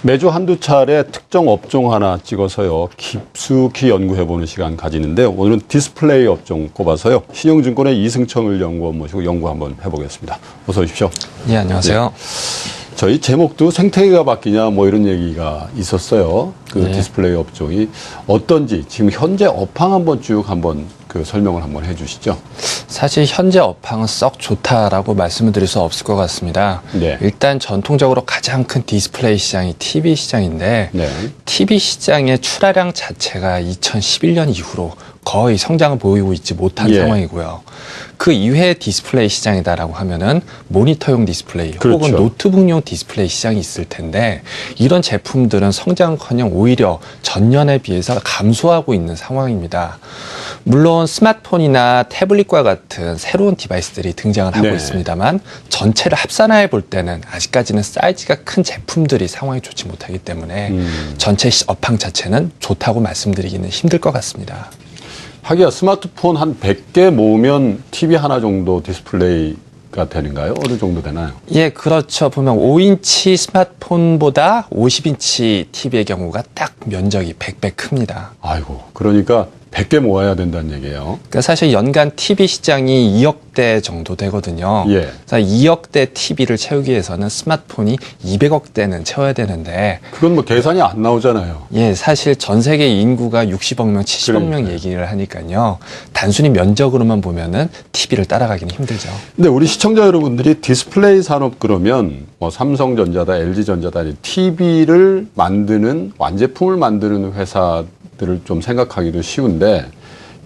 매주 한두 차례 특정 업종 하나 찍어서요, 깊숙이 연구해보는 시간 가지는데, 오늘은 디스플레이 업종 꼽아서요, 신영증권의 이승철 연구원 모시고 연구 한번 해보겠습니다. 어서 오십시오. 네, 안녕하세요. 저희 제목도 생태계가 바뀌냐 뭐 이런 얘기가 있었어요. 그 디스플레이 업종이 어떤지 지금 현재 업황 한번 쭉 그 설명을 한번 해주시죠. 사실 현재 업황은 썩 좋다라고 말씀을 드릴 수 없을 것 같습니다. 네. 일단 전통적으로 가장 큰 디스플레이 시장이 TV 시장인데 네. TV 시장의 출하량 자체가 2011년 이후로 거의 성장을 보이고 있지 못한 상황이고요. 그 이외의 디스플레이 시장이다라고 하면은 모니터용 디스플레이 그렇죠. 혹은 노트북용 디스플레이 시장이 있을 텐데 이런 제품들은 성장커녕 오히려 전년에 비해서 감소하고 있는 상황입니다. 물론 스마트폰이나 태블릿과 같은 새로운 디바이스들이 등장을 하고 있습니다만 전체를 합산해 볼 때는 아직까지는 사이즈가 큰 제품들이 상황이 좋지 못하기 때문에 전체 업황 자체는 좋다고 말씀드리기는 힘들 것 같습니다. 하기야 스마트폰 한 100개 모으면 TV 하나 정도 디스플레이가 되는가요? 어느 정도 되나요? 예, 그렇죠. 보면 5인치 스마트폰보다 50인치 TV의 경우가 딱 면적이 100배 큽니다. 아이고, 그러니까 100개 모아야 된다는 얘기예요. 그러니까 사실 연간 TV 시장이 2억 대 정도 되거든요. 예. 그래서 2억 대 TV를 채우기 위해서는 스마트폰이 200억 대는 채워야 되는데 그건 뭐 계산이 안 나오잖아요. 예, 사실 전 세계 인구가 60억 명, 70억 명 얘기를 하니까요. 단순히 면적으로만 보면은 TV를 따라가기는 힘들죠. 근데 우리 시청자 여러분들이 디스플레이 산업 그러면 뭐 삼성전자다, LG전자다, TV를 만드는 완제품을 만드는 회사들을 좀 생각하기도 쉬운데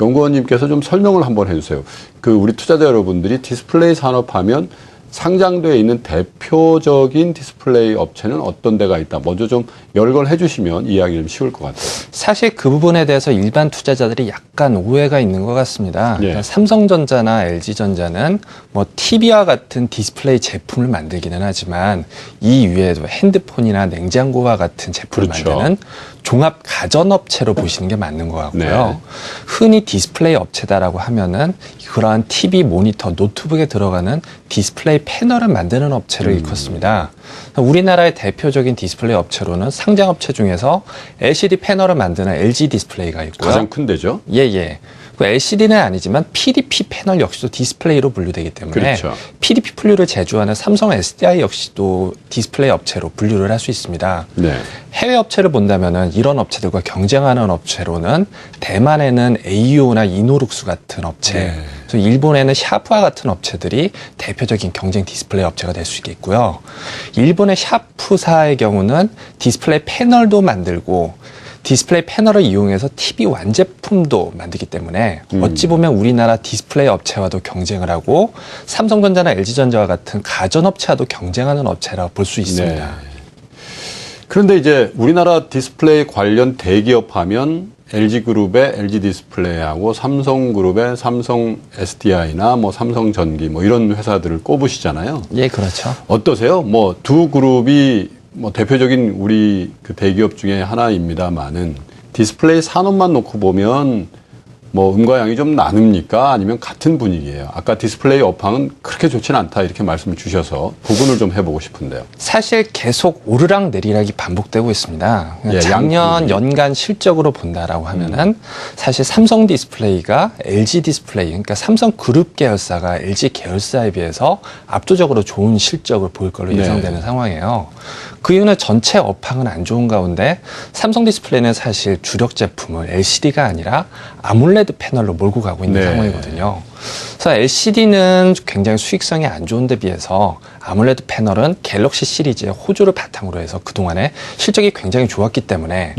연구원님께서 좀 설명을 한번 해주세요. 그 우리 투자자 여러분들이 디스플레이 산업하면 상장되어 있는 대표적인 디스플레이 업체는 어떤 데가 있다. 먼저 좀 열거를 해주시면 이해하기 좀 쉬울 것 같아요. 사실 그 부분에 대해서 일반 투자자들이 약간 오해가 있는 것 같습니다. 그러니까 삼성전자나 LG전자는 뭐 TV와 같은 디스플레이 제품을 만들기는 하지만 이 위에도 핸드폰이나 냉장고와 같은 제품을 만드는 종합 가전업체로 보시는 게 맞는 것 같고요. 흔히 디스플레이 업체다라고 하면은 그러한 TV, 모니터, 노트북에 들어가는 디스플레이 패널을 만드는 업체를 일컫습니다. 우리나라의 대표적인 디스플레이 업체로는 상장업체 중에서 LCD 패널을 만드는 LG 디스플레이가 있고요. 가장 큰 데죠? 예. 그 LCD는 아니지만 PDP 패널 역시도 디스플레이로 분류되기 때문에 PDP 분류를 제조하는 삼성 SDI 역시도 디스플레이 업체로 분류를 할 수 있습니다. 해외 업체를 본다면은 이런 업체들과 경쟁하는 업체로는 대만에는 AU나 이노룩스 같은 업체, 그래서 일본에는 샤프와 같은 업체들이 대표적인 경쟁 디스플레이 업체가 될 수 있겠고요. 일본의 샤프사의 경우는 디스플레이 패널도 만들고 디스플레이 패널을 이용해서 TV 완제품도 만들기 때문에 어찌 보면 우리나라 디스플레이 업체와도 경쟁을 하고 삼성전자나 LG전자와 같은 가전업체와도 경쟁하는 업체라고 볼 수 있습니다. 그런데 이제 우리나라 디스플레이 관련 대기업 하면 LG그룹의 LG디스플레이하고 삼성그룹의 삼성 SDI나 뭐 삼성전기 뭐 이런 회사들을 꼽으시잖아요. 예, 그렇죠. 어떠세요? 뭐 두 그룹이 뭐 대표적인 우리 그 대기업 중에 하나입니다만은 디스플레이 산업만 놓고 보면 뭐 음과 양이 좀 나눕니까? 아니면 같은 분위기예요? 아까 디스플레이 업황은 그렇게 좋지는 않다 이렇게 말씀을 주셔서 구분을 좀 해보고 싶은데요. 사실 계속 오르락 내리락이 반복되고 있습니다. 작년 연간 실적으로 본다라고 하면은 사실 삼성 디스플레이가 LG 디스플레이, 그러니까 삼성 그룹 계열사가 LG 계열사에 비해서 압도적으로 좋은 실적을 보일 걸로 예상되는 상황이에요. 그 이유는 전체 업황은 안 좋은 가운데 삼성 디스플레이는 사실 주력 제품을 LCD가 아니라 아몰레드 패널로 몰고 가고 있는 상황이거든요. 그래서 LCD는 굉장히 수익성이 안 좋은 데 비해서 아몰레드 패널은 갤럭시 시리즈의 호조를 바탕으로 해서 그동안에 실적이 굉장히 좋았기 때문에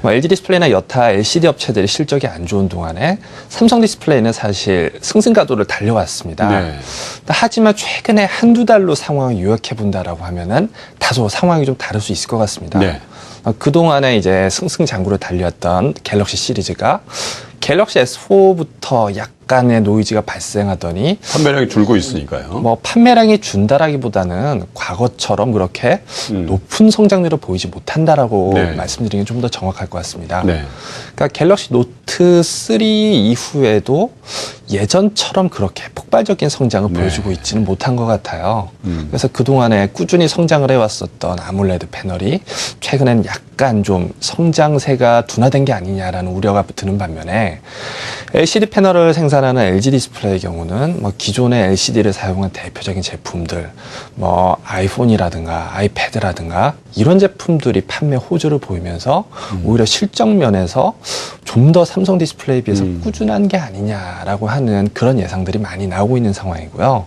뭐 LG 디스플레이나 여타 LCD 업체들이 실적이 안 좋은 동안에 삼성 디스플레이는 사실 승승가도를 달려왔습니다. 하지만 최근에 한두 달로 상황을 요약해 본다라고 하면은 다소 상황이 좀 다를 수 있을 것 같습니다. 그동안에 이제 승승장구를 달려왔던 갤럭시 시리즈가 갤럭시 S4부터 약간의 노이즈가 발생하더니 판매량이 줄고 있으니까요. 뭐 판매량이 준다라기보다는 과거처럼 그렇게 높은 성장률을 보이지 못한다라고 말씀드리는 게 좀 더 정확할 것 같습니다. 그러니까 갤럭시 노트 3 이후에도 예전처럼 그렇게 폭발적인 성장을 네. 보여주고 있지는 못한 것 같아요. 그래서 그동안에 꾸준히 성장을 해왔었던 아몰레드 패널이 최근에는 약간 좀 성장세가 둔화된 게 아니냐라는 우려가 드는 반면에 LCD 패널을 생산하는 LG 디스플레이의 경우는 뭐 기존의 LCD를 사용한 대표적인 제품들, 뭐 아이폰이라든가 아이패드라든가 이런 제품들이 판매 호조를 보이면서 오히려 실적 면에서 좀 더 삼성 디스플레이에 비해서 꾸준한 게 아니냐라고 하는 그런 예상들이 많이 나오고 있는 상황이고요.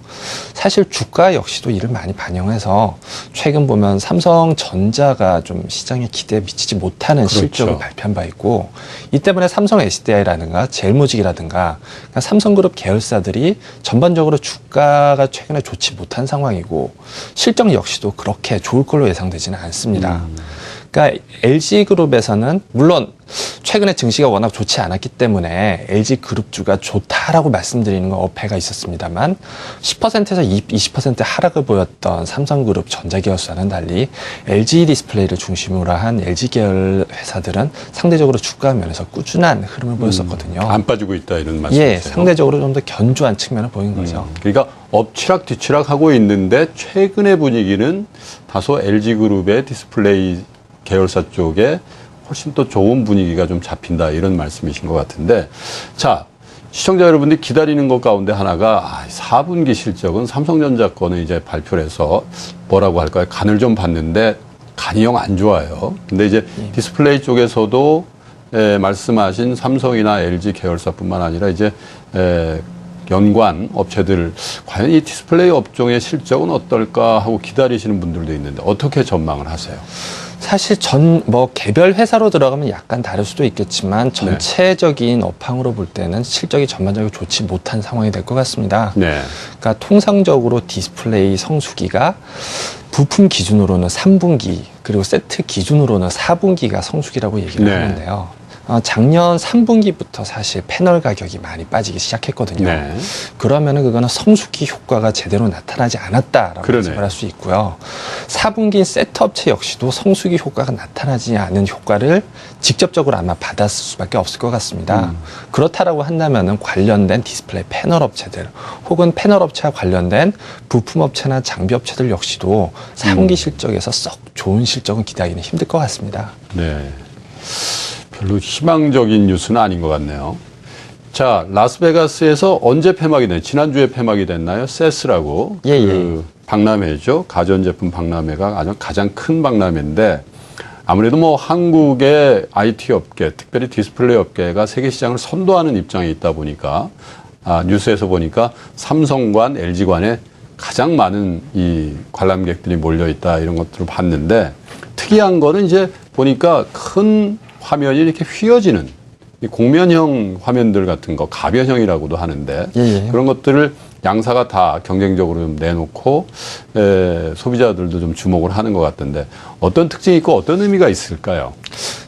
사실 주가 역시도 이를 많이 반영해서 최근 보면 삼성전자가 좀 시장의 기대에 미치지 못하는 그렇죠. 실적을 발표한 바 있고, 이 때문에 삼성 SDI라든가 제일모직이라든가 그러니까 삼성그룹 계열사들이 전반적으로 주가가 최근에 좋지 못한 상황이고 실적 역시도 그렇게 좋을 걸로 예상되지는 않습니다. 그러니까 LG그룹에서는 물론 최근에 증시가 워낙 좋지 않았기 때문에 LG그룹주가 좋다라고 말씀드리는 건 어폐가 있었습니다만 10%에서 20% 하락을 보였던 삼성그룹 전자계열사는 달리 LG 디스플레이를 중심으로 한 LG계열 회사들은 상대적으로 주가 면에서 꾸준한 흐름을 보였었거든요. 안 빠지고 있다 이런 말씀이세요? 예, 상대적으로 좀 더 견조한 측면을 보인 거죠. 그러니까 엎치락 뒤치락 하고 있는데 최근의 분위기는 다소 LG그룹의 디스플레이 계열사 쪽에 훨씬 또 좋은 분위기가 좀 잡힌다 이런 말씀이신 것 같은데, 자, 시청자 여러분들이 기다리는 것 가운데 하나가 4분기 실적은 삼성전자 거는 이제 발표를 해서 뭐라고 할까요? 간을 좀 봤는데 간이 영 안 좋아요. 근데 이제 디스플레이 쪽에서도 말씀하신 삼성이나 LG 계열사뿐만 아니라 이제 연관 업체들 과연 이 디스플레이 업종의 실적은 어떨까 하고 기다리시는 분들도 있는데 어떻게 전망을 하세요? 사실 개별 회사로 들어가면 약간 다를 수도 있겠지만 전체적인 업황으로 볼 때는 실적이 전반적으로 좋지 못한 상황이 될 것 같습니다. 네. 그러니까 통상적으로 디스플레이 성수기가 부품 기준으로는 3분기 그리고 세트 기준으로는 4분기가 성수기라고 얘기를 네. 하는데요. 작년 3분기부터 사실 패널 가격이 많이 빠지기 시작했거든요. 네. 그러면은 그거는 성수기 효과가 제대로 나타나지 않았다라고 그러네. 해석을 할 수 있고요. 4분기 세트 업체 역시도 성수기 효과가 나타나지 않은 효과를 직접적으로 아마 받았을 수밖에 없을 것 같습니다. 그렇다라고 한다면은 관련된 디스플레이 패널 업체들 혹은 패널 업체와 관련된 부품 업체나 장비 업체들 역시도 4분기 실적에서 썩 좋은 실적은 기대하기는 힘들 것 같습니다. 네. 별로 희망적인 뉴스는 아닌 것 같네요. 자, 라스베가스에서 언제 폐막이 됐나요? 지난주에 폐막이 됐나요? 세스라고. 예, 그 박람회죠. 가전제품 박람회가 가장 큰 박람회인데 아무래도 뭐 한국의 IT 업계, 특별히 디스플레이 업계가 세계 시장을 선도하는 입장에 있다 보니까 뉴스에서 보니까 삼성관, LG관에 가장 많은 이 관람객들이 몰려 있다 이런 것들을 봤는데 특이한 거는 이제 보니까 큰 화면이 이렇게 휘어지는 이 공면형 화면들 같은 거 가변형이라고도 하는데 예. 그런 것들을 양사가 다 경쟁적으로 좀 내놓고 소비자들도 좀 주목을 하는 것 같던데 어떤 특징이 있고 어떤 의미가 있을까요?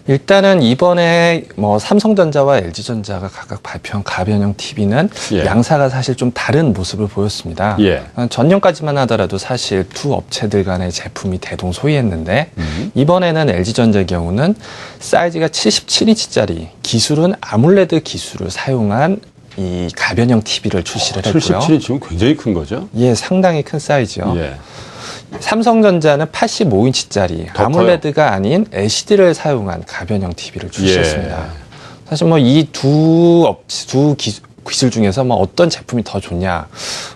일단은 이번에 뭐 삼성전자와 LG전자가 각각 발표한 가변형 TV는 예. 양사가 사실 좀 다른 모습을 보였습니다. 예. 전년까지만 하더라도 사실 두 업체들 간의 제품이 대동소이했는데 이번에는 LG전자의 경우는 사이즈가 77인치짜리 기술은 아몰레드 기술을 사용한 이 가변형 TV를 출시를 했고요. 77이 지금 굉장히 큰 거죠? 예, 상당히 큰 사이즈요. 예. 삼성전자는 85인치짜리 더 아몰레드가 아닌 LCD를 사용한 가변형 TV를 출시했습니다. 예. 사실 뭐 이 두 기술 중에서 뭐 어떤 제품이 더 좋냐?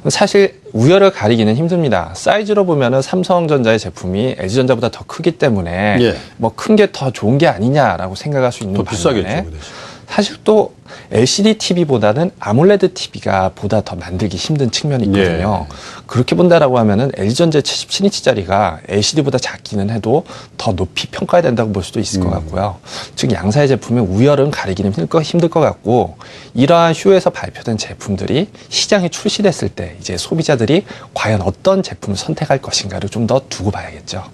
사실 우열을 가리기는 힘듭니다. 사이즈로 보면은 삼성전자의 제품이 LG전자보다 더 크기 때문에 예. 뭐 큰 게 더 좋은 게 아니냐라고 생각할 수 있는 더 반면에 비싸겠죠. 그 대신. 사실 또 LCD TV보다는 아몰레드 TV가 보다 더 만들기 힘든 측면이 있거든요. 예. 그렇게 본다라고 하면은 LG전자 77인치짜리가 LCD보다 작기는 해도 더 높이 평가해야 된다고 볼 수도 있을 것 같고요. 즉 양사의 제품의 우열은 가리기는 힘들 것 같고 이러한 쇼에서 발표된 제품들이 시장에 출시됐을 때 이제 소비자들이 과연 어떤 제품을 선택할 것인가를 좀 더 두고 봐야겠죠.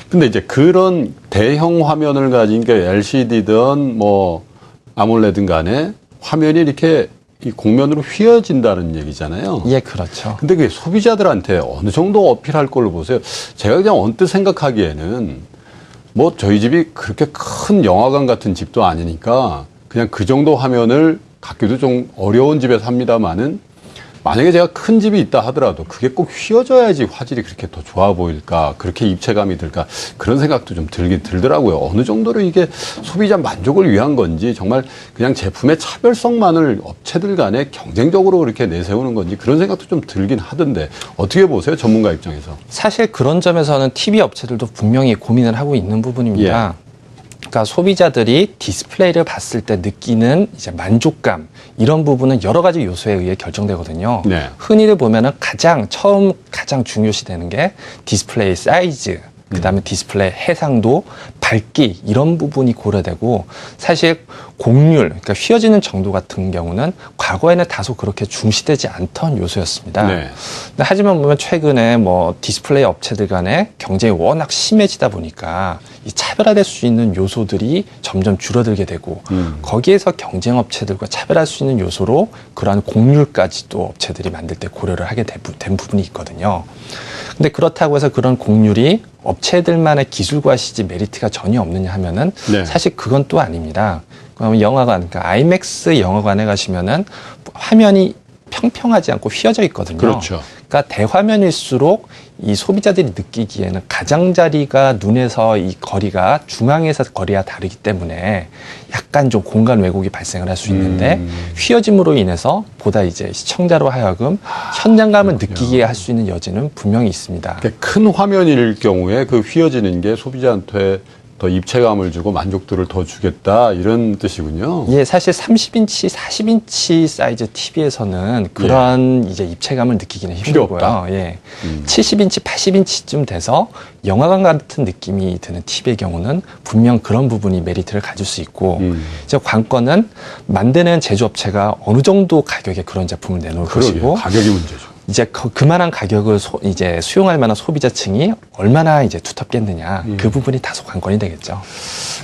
근데 이제 그런 대형 화면을 가진 게 LCD든 뭐 아몰레드 간에 화면이 이렇게 이 공면으로 휘어진다는 얘기잖아요. 예, 그렇죠. 근데 그게 소비자들한테 어느 정도 어필할 걸로 보세요. 제가 그냥 언뜻 생각하기에는 뭐 저희 집이 그렇게 큰 영화관 같은 집도 아니니까 그냥 그 정도 화면을 갖기도 좀 어려운 집에서 합니다만은 만약에 제가 큰 집이 있다 하더라도 그게 꼭 휘어져야지 화질이 그렇게 더 좋아 보일까, 그렇게 입체감이 들까, 그런 생각도 좀 들긴 들더라고요. 어느 정도로 이게 소비자 만족을 위한 건지, 정말 그냥 제품의 차별성만을 업체들 간에 경쟁적으로 그렇게 내세우는 건지, 그런 생각도 좀 들긴 하던데 어떻게 보세요, 전문가 입장에서? 사실 그런 점에서는 TV 업체들도 분명히 고민을 하고 있는 부분입니다. 그러니까 소비자들이 디스플레이를 봤을 때 느끼는 이제 만족감, 이런 부분은 여러 가지 요소에 의해 결정되거든요. 네. 흔히들 보면은 가장 중요시 되는 게 디스플레이 사이즈, 그다음에 디스플레이 해상도, 밝기, 이런 부분이 고려되고, 사실 곡률, 그러니까 휘어지는 정도 같은 경우는 과거에는 다소 그렇게 중시되지 않던 요소였습니다. 네. 근데 하지만 보면 최근에 뭐 디스플레이 업체들 간의 경쟁이 워낙 심해지다 보니까 이 차별화될 수 있는 요소들이 점점 줄어들게 되고, 거기에서 경쟁 업체들과 차별할 수 있는 요소로 그러한 곡률까지도 업체들이 만들 때 고려를 하게 된 부분이 있거든요. 근데 그렇다고 해서 그런 곡률이 업체들만의 기술과시지 메리트가 전혀 없느냐 하면은 네. 사실 그건 또 아닙니다. 그러면 영화관, 그러니까 아이맥스 영화관에 가시면은 화면이 평평하지 않고 휘어져 있거든요. 그렇죠. 그러니까 대화면일수록 이 소비자들이 느끼기에는 가장자리가 눈에서 이 거리가 중앙에서 거리가 다르기 때문에 약간 좀 공간 왜곡이 발생을 할 수 있는데, 휘어짐으로 인해서 보다 이제 시청자로 하여금 현장감을 느끼게 할 수 있는 여지는 분명히 있습니다. 큰 화면일 경우에 그 휘어지는 게 소비자한테 더 입체감을 주고 만족도를 더 주겠다, 이런 뜻이군요. 예, 사실 30인치, 40인치 사이즈 TV에서는 그런 이제 입체감을 느끼기는 필요 힘들고요. 없다. 예. 70인치, 80인치쯤 돼서 영화관 같은 느낌이 드는 TV의 경우는 분명 그런 부분이 메리트를 가질 수 있고, 이제 관건은 만드는 제조업체가 어느 정도 가격에 그런 제품을 내놓을 것이고, 가격이 문제죠. 이제 그만한 가격을 이제 수용할 만한 소비자층이 얼마나 이제 두텁겠느냐, 그 부분이 다소 관건이 되겠죠.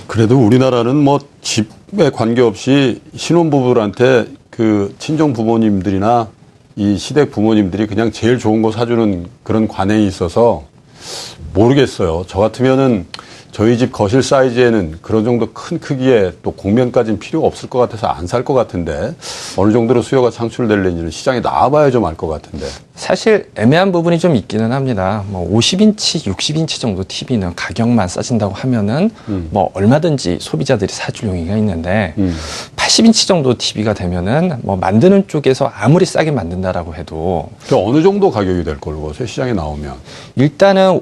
그래도 우리나라는 뭐 집에 관계없이 신혼부부들한테 그 친정 부모님들이나 이 시댁 부모님들이 그냥 제일 좋은 거 사주는 그런 관행이 있어서 모르겠어요. 저 같으면은 저희 집 거실 사이즈에는 그런 정도 큰 크기에 또 곡면까지는 필요가 없을 것 같아서 안 살 것 같은데, 어느 정도로 수요가 창출될는지는 시장에 나와봐야 좀 알 것 같은데. 사실 애매한 부분이 좀 있기는 합니다. 뭐 50인치, 60인치 정도 TV는 가격만 싸진다고 하면은 뭐 얼마든지 소비자들이 사줄 용의가 있는데, 80인치 정도 TV가 되면은 뭐 만드는 쪽에서 아무리 싸게 만든다라고 해도 어느 정도 가격이 될 걸로 보세요, 시장에 나오면? 일단은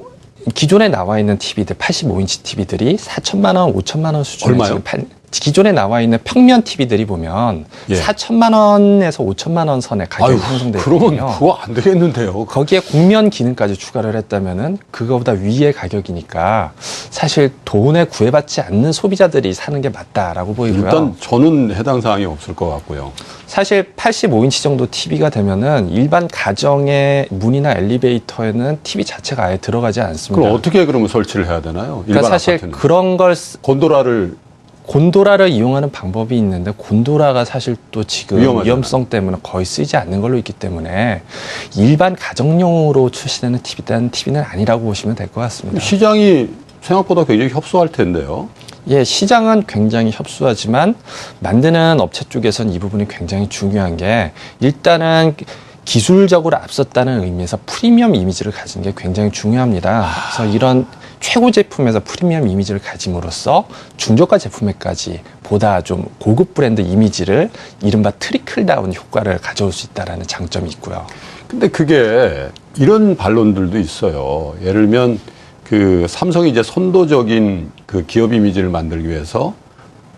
기존에 나와 있는 TV들, 85인치 TV들이 4천만 원, 5천만 원 수준에 얼마요? 지금 기존에 나와 있는 평면 TV들이 보면 4천만 원에서 5천만 원 선에 가격이 형성되어 그러면 있거든요. 그거 안 되겠는데요. 거기에 곡면 기능까지 추가를 했다면은 그거보다 위의 가격이니까 사실 돈에 구애받지 않는 소비자들이 사는 게 맞다라고 보이고요. 일단 저는 해당 사항이 없을 것 같고요. 사실 85인치 정도 TV가 되면은 일반 가정의 문이나 엘리베이터에는 TV 자체가 아예 들어가지 않습니다. 그럼 어떻게 그러면 설치를 해야 되나요? 일반 그러니까 사실 아파트는. 그런 걸 곤도라를 이용하는 방법이 있는데, 곤도라가 사실 또 지금 위험하잖아요. 위험성 때문에 거의 쓰이지 않는 걸로 있기 때문에 일반 가정용으로 출시되는 TV는 아니라고 보시면 될 것 같습니다. 시장이 생각보다 굉장히 협소할 텐데요. 예, 시장은 굉장히 협소하지만 만드는 업체 쪽에서는 이 부분이 굉장히 중요한 게, 일단은 기술적으로 앞섰다는 의미에서 프리미엄 이미지를 가진 게 굉장히 중요합니다. 그래서 이런 최고 제품에서 프리미엄 이미지를 가짐으로써 중저가 제품에까지 보다 좀 고급 브랜드 이미지를 이른바 트리클다운 효과를 가져올 수 있다는 장점이 있고요. 근데 그게 이런 반론들도 있어요. 예를 들면 그 삼성이 이제 선도적인 그 기업 이미지를 만들기 위해서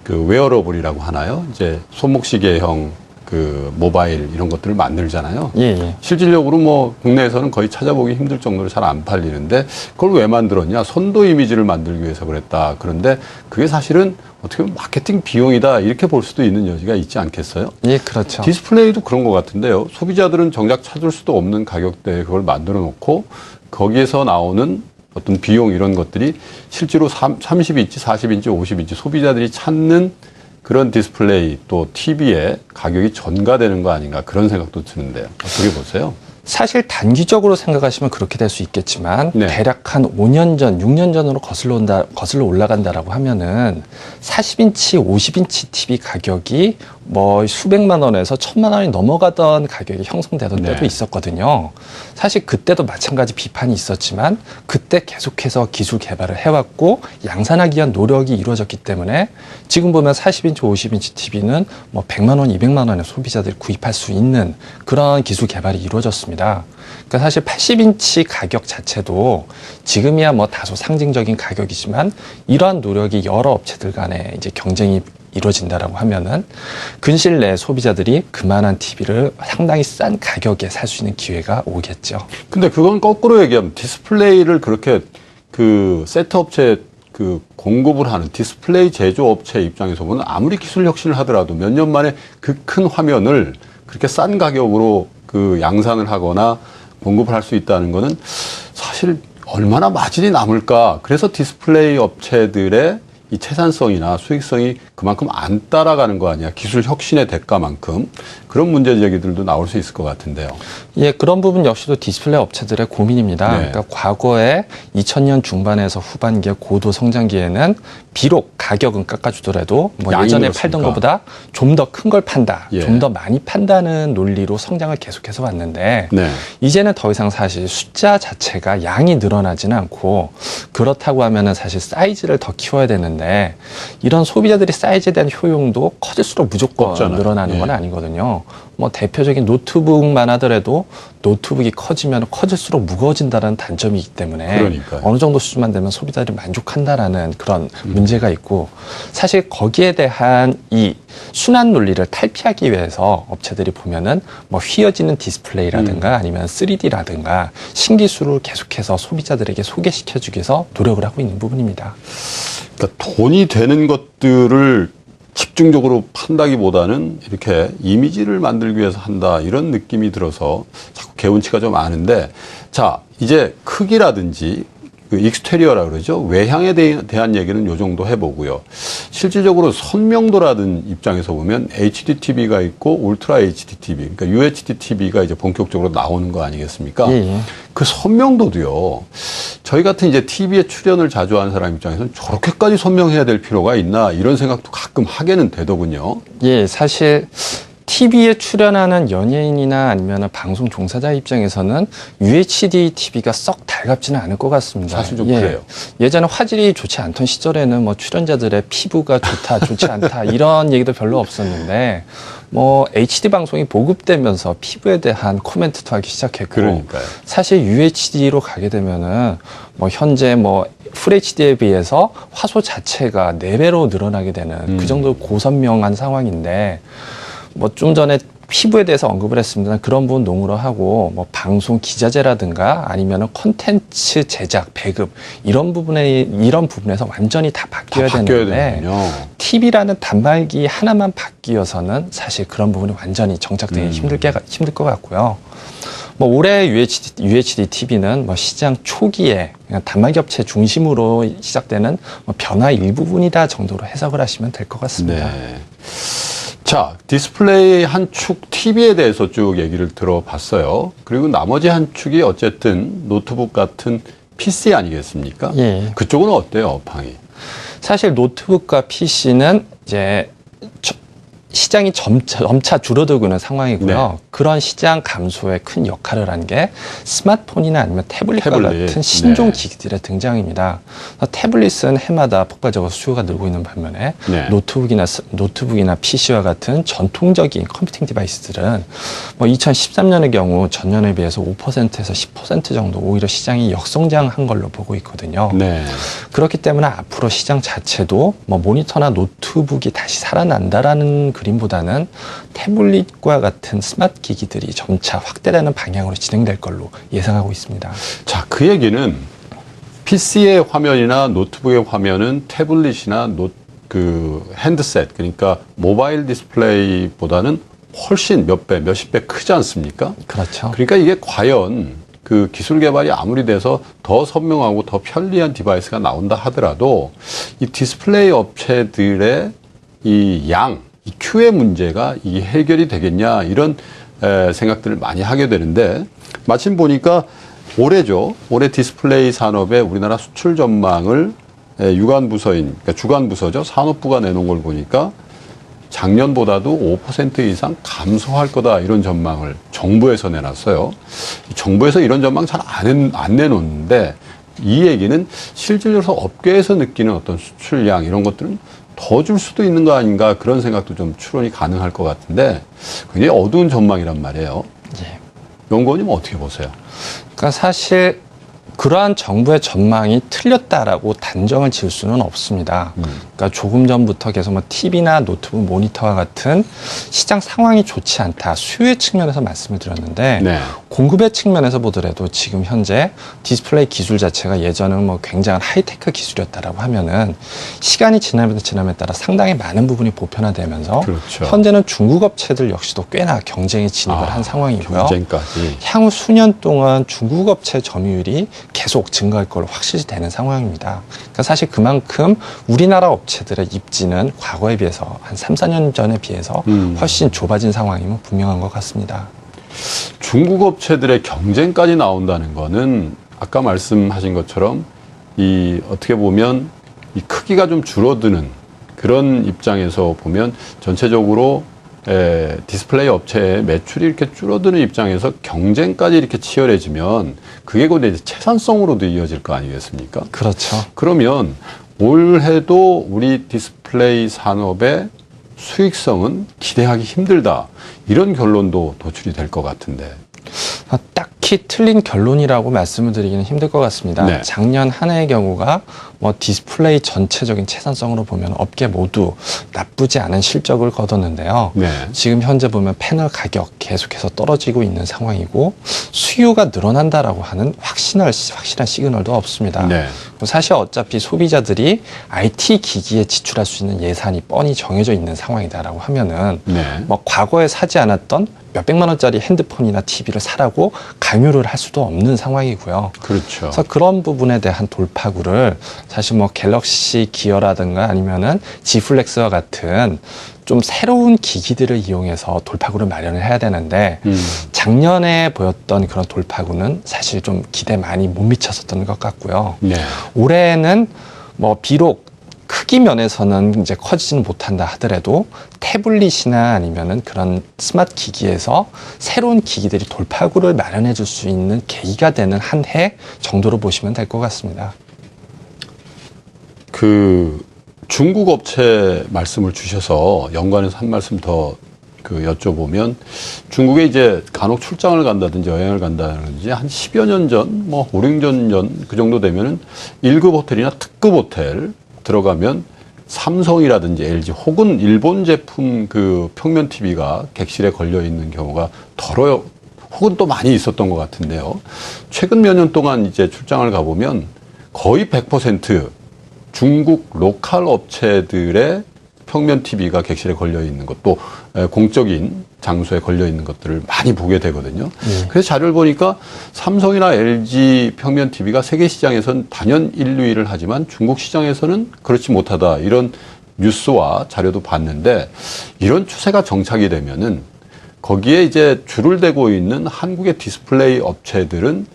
그 웨어러블이라고 하나요? 이제 손목시계형 그 모바일 이런 것들을 만들잖아요. 예. 실질적으로 뭐 국내에서는 거의 찾아보기 힘들 정도로 잘 안 팔리는데, 그걸 왜 만들었냐? 선도 이미지를 만들기 위해서 그랬다. 그런데 그게 사실은 어떻게 보면 마케팅 비용이다, 이렇게 볼 수도 있는 여지가 있지 않겠어요? 예, 그렇죠. 디스플레이도 그런 것 같은데요. 소비자들은 정작 찾을 수도 없는 가격대에 그걸 만들어 놓고 거기에서 나오는 어떤 비용 이런 것들이 실제로 30인치, 40인치, 50인치 소비자들이 찾는 그런 디스플레이 또 TV에 가격이 전가되는 거 아닌가, 그런 생각도 드는데요. 어떻게 보세요? 사실 단기적으로 생각하시면 그렇게 될 수 있겠지만, 네. 대략 한 5년 전, 6년 전으로 거슬러 올라간다라고 하면은 40인치, 50인치 TV 가격이 뭐 수백만 원에서 1,000만 원이 넘어가던 가격이 형성되던 네. 때도 있었거든요. 사실 그때도 마찬가지 비판이 있었지만 그때 계속해서 기술 개발을 해왔고 양산하기 위한 노력이 이루어졌기 때문에 지금 보면 40인치, 50인치 TV는 뭐 100만 원, 200만 원의 소비자들이 구입할 수 있는 그런 기술 개발이 이루어졌습니다. 그러니까 사실 80인치 가격 자체도 지금이야 뭐 다소 상징적인 가격이지만 이러한 노력이 여러 업체들 간에 이제 경쟁이 이루어진다라고 하면은 근시일 내에 소비자들이 그만한 TV를 상당히 싼 가격에 살 수 있는 기회가 오겠죠. 근데 그건 거꾸로 얘기하면 디스플레이를 그렇게 그 세트 업체 그 공급을 하는 디스플레이 제조업체 입장에서 보면 아무리 기술 혁신을 하더라도 몇 년 만에 그 큰 화면을 그렇게 싼 가격으로 그 양산을 하거나 공급을 할 수 있다는 거는 사실 얼마나 마진이 남을까. 그래서 디스플레이 업체들의 이 채산성이나 수익성이 그만큼 안 따라가는 거 아니야. 기술 혁신의 대가만큼. 그런 문제 제기들도 나올 수 있을 것 같은데요. 예, 그런 부분 역시도 디스플레이 업체들의 고민입니다. 네. 그러니까 과거에 2000년 중반에서 후반기의 고도 성장기에는 비록 가격은 깎아주더라도 뭐 양이 예전에 늘었으니까. 팔던 것보다 좀 더 큰 걸 판다, 예. 좀 더 많이 판다는 논리로 성장을 계속해서 왔는데 네. 이제는 더 이상 사실 숫자 자체가 양이 늘어나지는 않고 그렇다고 하면은 사실 사이즈를 더 키워야 되는데 이런 소비자들이 사이즈에 대한 효용도 커질수록 무조건 없잖아요. 늘어나는 예. 건 아니거든요. 뭐 대표적인 노트북만 하더라도 노트북이 커지면 커질수록 무거워진다는 단점이 있기 때문에 그러니까요. 어느 정도 수준만 되면 소비자들이 만족한다라는 그런 문제가 있고 사실 거기에 대한 이 순환 논리를 탈피하기 위해서 업체들이 보면은 뭐 휘어지는 디스플레이라든가 아니면 3D라든가 신기술을 계속해서 소비자들에게 소개시켜주기 위해서 노력을 하고 있는 부분입니다. 그러니까 돈이 되는 것들을 집중적으로 판다기보다는 이렇게 이미지를 만들기 위해서 한다 이런 느낌이 들어서 자꾸 개운치가 좀 많은데 자 이제 크기라든지 그 익스테리어라 그러죠 외향에 대한 얘기는 요 정도 해보고요 실질적으로 선명도라든 입장에서 보면 HD TV가 있고 울트라 HD TV 그러니까 UHD TV가 이제 본격적으로 나오는 거 아니겠습니까? 예. 그 선명도도요. 저희 같은 이제 TV에 출연을 자주 하는 사람 입장에서는 저렇게까지 선명해야 될 필요가 있나 이런 생각도 가끔 하게는 되더군요. 예, 사실 TV에 출연하는 연예인이나 아니면 방송 종사자 입장에서는 UHD TV가 썩 달갑지는 않을 것 같습니다. 사실 좀 그래요. 예전에 화질이 좋지 않던 시절에는 뭐 출연자들의 피부가 좋다, 좋지 않다 이런 얘기도 별로 없었는데 뭐 HD 방송이 보급되면서 피부에 대한 코멘트도 하기 시작했고 그러니까요. 사실 UHD로 가게 되면은 뭐 현재 뭐 FHD에 비해서 화소 자체가 4배로 늘어나게 되는 그 정도 고선명한 상황인데 뭐 좀 전에 피부에 대해서 언급을 했습니다. 그런 부분 농으로 하고 뭐 방송 기자재라든가 아니면은 콘텐츠 제작, 배급 이런 부분에서 완전히 다 바뀌어야 되는데 TV라는 단말기 하나만 바뀌어서는 사실 그런 부분이 완전히 정착되기 힘들 것 같고요. 뭐 올해 UHD TV는 뭐 시장 초기에 그냥 단말기 업체 중심으로 시작되는 뭐 변화 일부분이다 정도로 해석을 하시면 될 것 같습니다. 네. 자, 디스플레이 한 축 TV에 대해서 쭉 얘기를 들어봤어요. 그리고 나머지 한 축이 어쨌든 노트북 같은 PC 아니겠습니까? 예. 그쪽은 어때요, 업황이? 사실 노트북과 PC는 이제 시장이 점차 줄어들고 있는 상황이고요. 네. 그런 시장 감소에 큰 역할을 한 게 스마트폰이나 아니면 태블릿과 같은 신종 네. 기기들의 등장입니다. 태블릿은 해마다 폭발적으로 수요가 늘고 있는 반면에 네. 노트북이나 PC와 같은 전통적인 컴퓨팅 디바이스들은 뭐 2013년의 경우 전년에 비해서 5%에서 10% 정도 오히려 시장이 역성장한 걸로 보고 있거든요. 네. 그렇기 때문에 앞으로 시장 자체도 뭐 모니터나 노트북이 다시 살아난다라는 그림보다는 태블릿과 같은 스마트 기기들이 점차 확대되는 방향으로 진행될 걸로 예상하고 있습니다. 자, 그 얘기는 PC의 화면이나 노트북의 화면은 태블릿이나 그 핸드셋, 그러니까 모바일 디스플레이보다는 훨씬 몇 배, 몇십 배 크지 않습니까? 그렇죠. 그러니까 이게 과연 그 기술 개발이 아무리 돼서 더 선명하고 더 편리한 디바이스가 나온다 하더라도 이 디스플레이 업체들의 이 Q의 문제가 이게 해결이 되겠냐 이런 생각들을 많이 하게 되는데 마침 보니까 올해죠. 올해 디스플레이 산업의 우리나라 수출 전망을 유관 부서인 그러니까 주관 부서죠. 산업부가 내놓은 걸 보니까 작년보다도 5% 이상 감소할 거다 이런 전망을 정부에서 내놨어요. 정부에서 이런 전망 잘 안 내놓는데 이 얘기는 실질적으로 업계에서 느끼는 어떤 수출량 이런 것들은 더 줄 수도 있는 거 아닌가 그런 생각도 좀 추론이 가능할 것 같은데 굉장히 어두운 전망이란 말이에요. 예. 연구원님 어떻게 보세요? 그러니까 사실 그러한 정부의 전망이 틀렸다라고 단정을 지을 수는 없습니다. 그러니까 조금 전부터 계속 뭐 TV나 노트북 모니터와 같은 시장 상황이 좋지 않다. 수요의 측면에서 말씀을 드렸는데 네. 공급의 측면에서 보더라도 지금 현재 디스플레이 기술 자체가 예전은 뭐 굉장한 하이테크 기술이었다라고 하면은 시간이 지남에 따라 상당히 많은 부분이 보편화되면서 그렇죠. 현재는 중국 업체들 역시도 꽤나 경쟁에 진입을 한 상황이고요. 경쟁까지. 향후 수년 동안 중국 업체 점유율이 계속 증가할 걸로 확실시 되는 상황입니다. 그러니까 사실 그만큼 우리나라 업체들의 입지는 과거에 비해서 한 3, 4년 전에 비해서 훨씬 좁아진 상황이면 분명한 것 같습니다. 중국 업체들의 경쟁까지 나온다는 거는 아까 말씀하신 것처럼 이 어떻게 보면 이 크기가 좀 줄어드는 그런 입장에서 보면 전체적으로 디스플레이 업체의 매출이 이렇게 줄어드는 입장에서 경쟁까지 이렇게 치열해지면 그게 곧 이제 채산성으로도 이어질 거 아니겠습니까? 그렇죠. 그러면 올해도 우리 디스플레이 산업의 수익성은 기대하기 힘들다. 이런 결론도 도출이 될 것 같은데. 딱히 틀린 결론이라고 말씀을 드리기는 힘들 것 같습니다. 네. 작년 한 해의 경우가 뭐 디스플레이 전체적인 채산성으로 보면 업계 모두 나쁘지 않은 실적을 거뒀는데요. 네. 지금 현재 보면 패널 가격 계속해서 떨어지고 있는 상황이고 수요가 늘어난다라고 하는 확실한 시그널도 없습니다. 네. 사실 어차피 소비자들이 IT 기기에 지출할 수 있는 예산이 뻔히 정해져 있는 상황이다라고 하면은 네. 뭐 과거에 사지 않았던 몇백만 원짜리 핸드폰이나 TV를 사라고 강요를 할 수도 없는 상황이고요. 그렇죠. 그래서 그런 부분에 대한 돌파구를 사실 뭐 갤럭시 기어라든가 아니면은 G 플렉스와 같은 좀 새로운 기기들을 이용해서 돌파구를 마련을 해야 되는데 작년에 보였던 그런 돌파구는 사실 좀 기대 많이 못 미쳤었던 것 같고요. 네. 올해는 뭐 비록 크기 면에서는 이제 커지지는 못한다 하더라도 태블릿이나 아니면은 그런 스마트 기기에서 새로운 기기들이 돌파구를 마련해 줄 수 있는 계기가 되는 한 해 정도로 보시면 될 것 같습니다. 그 중국 업체 말씀을 주셔서 연관해서 한 말씀 더 여쭤보면 중국에 이제 간혹 출장을 간다든지 여행을 간다든지 한 10여 년 전, 뭐 5, 6년 전 그 정도 되면은 1급 호텔이나 특급 호텔 들어가면 삼성이라든지 LG 혹은 일본 제품 그 평면 TV가 객실에 걸려 있는 경우가 덜어요. 혹은 또 많이 있었던 것 같은데요. 최근 몇 년 동안 이제 출장을 가보면 거의 100% 중국 로컬 업체들의 평면 TV가 객실에 걸려 있는 것도 공적인 장소에 걸려 있는 것들을 많이 보게 되거든요. 그래서 자료를 보니까 삼성이나 LG 평면 TV가 세계 시장에서는 단연 1, 2위를 하지만 중국 시장에서는 그렇지 못하다. 이런 뉴스와 자료도 봤는데 이런 추세가 정착이 되면은 거기에 이제 줄을 대고 있는 한국의 디스플레이 업체들은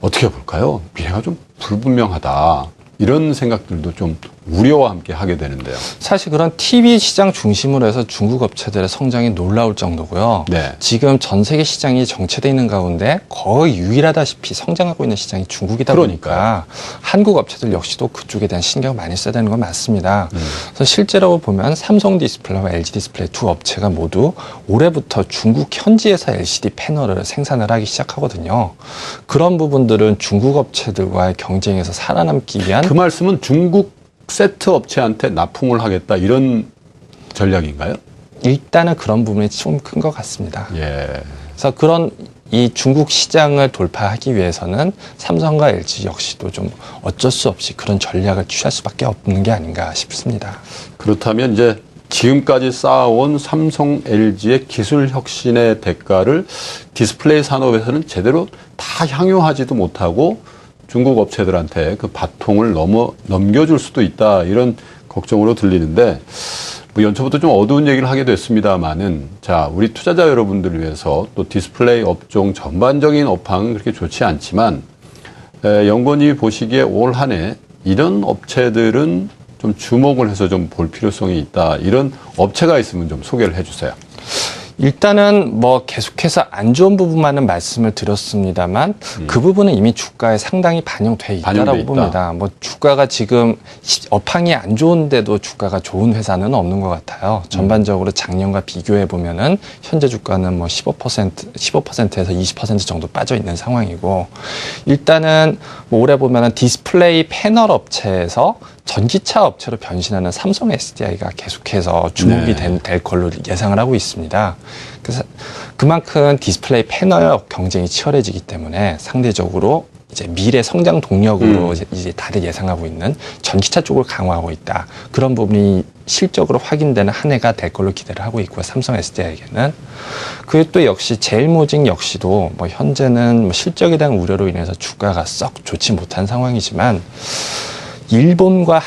어떻게 볼까요? 미래가 좀 불분명하다. 이런 생각들도 좀 우려와 함께 하게 되는데요. 사실 그런 TV 시장 중심으로 해서 중국 업체들의 성장이 놀라울 정도고요. 네. 지금 전 세계 시장이 정체되어 있는 가운데 거의 유일하다시피 성장하고 있는 시장이 중국이다 보니까 한국 업체들 역시도 그쪽에 대한 신경을 많이 써야 되는 건 맞습니다. 그래서 실제로 보면 삼성 디스플레이와 LG 디스플레이 두 업체가 모두 올해부터 중국 현지에서 LCD 패널을 생산을 하기 시작하거든요. 그런 부분들은 중국 업체들과의 경쟁에서 살아남기 위한 그 말씀은 중국 세트 업체한테 납품을 하겠다 이런 전략인가요? 일단은 그런 부분이 좀 큰 것 같습니다. 예. 그래서 그런 이 중국 시장을 돌파하기 위해서는 삼성과 LG 역시도 좀 어쩔 수 없이 그런 전략을 취할 수밖에 없는 게 아닌가 싶습니다. 그렇다면 이제 지금까지 쌓아온 삼성, LG의 기술 혁신의 대가를 디스플레이 산업에서는 제대로 다 향유하지도 못하고 중국 업체들한테 그 바통을 넘겨줄 수도 있다 이런 걱정으로 들리는데 뭐 연초부터 좀 어두운 얘기를 하게 됐습니다만은 자 우리 투자자 여러분들을 위해서 또 디스플레이 업종 전반적인 업황은 그렇게 좋지 않지만 연구원이 보시기에 올 한 해 이런 업체들은 좀 주목을 해서 좀 볼 필요성이 있다. 이런 업체가 있으면 좀 소개를 해주세요. 일단은 뭐 계속해서 안 좋은 부분만은 말씀을 드렸습니다만 그 부분은 이미 주가에 상당히 반영돼 있다라고 봅니다. 뭐 주가가 지금 업황이 안 좋은데도 주가가 좋은 회사는 없는 것 같아요. 전반적으로 작년과 비교해 보면은 현재 주가는 뭐 15%에서 20% 정도 빠져 있는 상황이고, 일단은 뭐 올해 보면은 디스플레이 패널 업체에서 전기차 업체로 변신하는 삼성 SDI가 계속해서 주목이 될 걸로 예상을 하고 있습니다. 그래서 그만큼 디스플레이 패널 경쟁이 치열해지기 때문에 상대적으로 이제 미래 성장 동력으로 이제 다들 예상하고 있는 전기차 쪽을 강화하고 있다. 그런 부분이 실적으로 확인되는 한 해가 될 걸로 기대를 하고 있고요. 삼성 SDI에게는. 그리고 또 역시 제일모직 역시도 뭐 현재는 뭐 실적에 대한 우려로 인해서 주가가 썩 좋지 못한 상황이지만, 일본과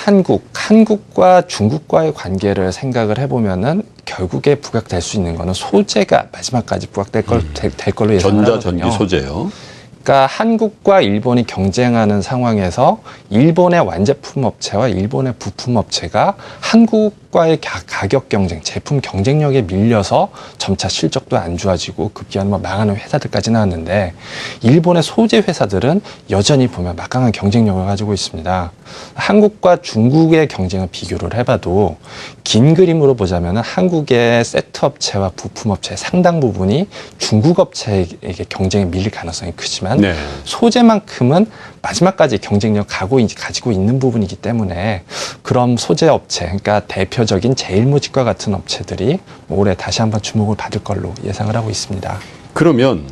한국과 중국과의 관계를 생각을 해보면은 결국에 부각될 수 있는 거는 소재가 마지막까지 부각될 걸로 예상을 하거든요. 전자, 전기 소재요. 그러니까 한국과 일본이 경쟁하는 상황에서 일본의 완제품 업체와 일본의 부품 업체가 한국과의 가격 경쟁, 제품 경쟁력에 밀려서 점차 실적도 안 좋아지고 급기야는 뭐 망하는 회사들까지 나왔는데, 일본의 소재 회사들은 여전히 보면 막강한 경쟁력을 가지고 있습니다. 한국과 중국의 경쟁을 비교를 해봐도 긴 그림으로 보자면 한국의 세트 업체와 부품 업체의 상당 부분이 중국 업체에게 경쟁에 밀릴 가능성이 크지만 소재만큼은 마지막까지 경쟁력 가지고 있는 부분이기 때문에 그런 소재 업체, 그러니까 대표적인 제일모직과 같은 업체들이 올해 다시 한번 주목을 받을 걸로 예상을 하고 있습니다. 그러면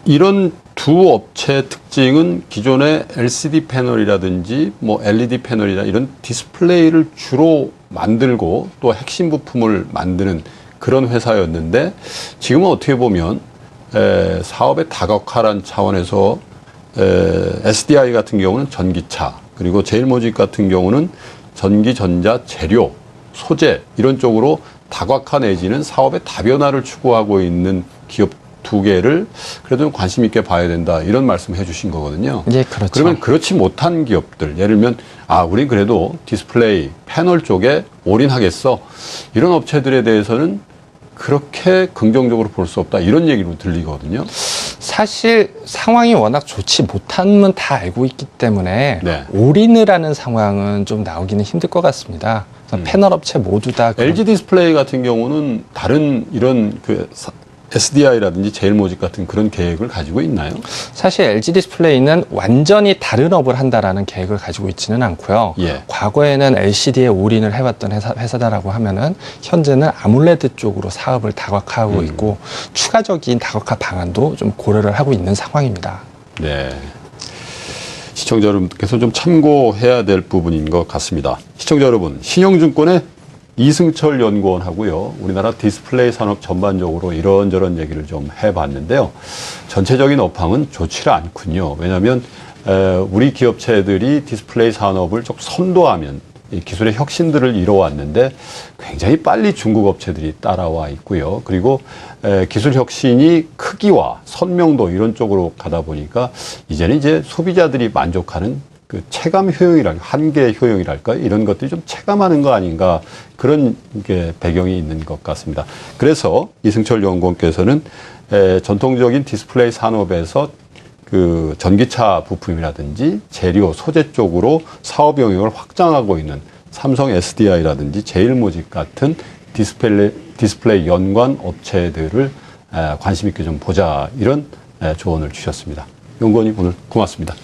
이런 두 업체의 특징은 기존의 LCD 패널이라든지 뭐 LED 패널이나 이런 디스플레이를 주로 만들고 또 핵심 부품을 만드는 그런 회사였는데, 지금은 어떻게 보면 사업의 다각화란 차원에서 SDI 같은 경우는 전기차, 그리고 제일모직 같은 경우는 전기, 전자, 재료, 소재 이런 쪽으로 다각화 내지는 사업의 다변화를 추구하고 있는 기업 두 개를 그래도 좀 관심 있게 봐야 된다, 이런 말씀을 해주신 거거든요. 예, 그렇죠. 그러면 그렇지 못한 기업들, 예를 들면 우린 그래도 디스플레이 패널 쪽에 올인하겠어, 이런 업체들에 대해서는 그렇게 긍정적으로 볼 수 없다, 이런 얘기로 들리거든요. 사실 상황이 워낙 좋지 못함은 다 알고 있기 때문에 올인을 하는 상황은 좀 나오기는 힘들 것 같습니다. 패널 업체 모두 다 LG 디스플레이 같은 경우는 다른 이런 SDI라든지 제일모직 같은 그런 계획을 가지고 있나요? 사실 LG 디스플레이는 완전히 다른 업을 한다라는 계획을 가지고 있지는 않고요. 과거에는 LCD에 올인을 해왔던 회사다라고 하면은 현재는 아몰레드 쪽으로 사업을 다각화하고 있고 추가적인 다각화 방안도 좀 고려를 하고 있는 상황입니다. 네. 시청자 여러분께서 좀 참고해야 될 부분인 것 같습니다. 시청자 여러분, 신영증권의 이승철 연구원하고요, 우리나라 디스플레이 산업 전반적으로 이런저런 얘기를 좀 해봤는데요. 전체적인 업황은 좋지를 않군요. 왜냐하면 우리 기업체들이 디스플레이 산업을 좀 선도하면 이 기술의 혁신들을 이뤄왔는데 굉장히 빨리 중국 업체들이 따라와 있고요. 그리고 기술 혁신이 크기와 선명도 이런 쪽으로 가다 보니까 이제는 이제 소비자들이 만족하는 그 체감 효용이랄까, 한계 효용이랄까, 이런 것들이 좀 체감하는 거 아닌가, 그런 게 배경이 있는 것 같습니다. 그래서 이승철 연구원께서는 전통적인 디스플레이 산업에서 그 전기차 부품이라든지 재료, 소재 쪽으로 사업 영역을 확장하고 있는 삼성 SDI라든지 제일모직 같은 디스플레이 연관 업체들을 관심 있게 좀 보자, 이런 조언을 주셨습니다. 연구원님, 오늘 고맙습니다.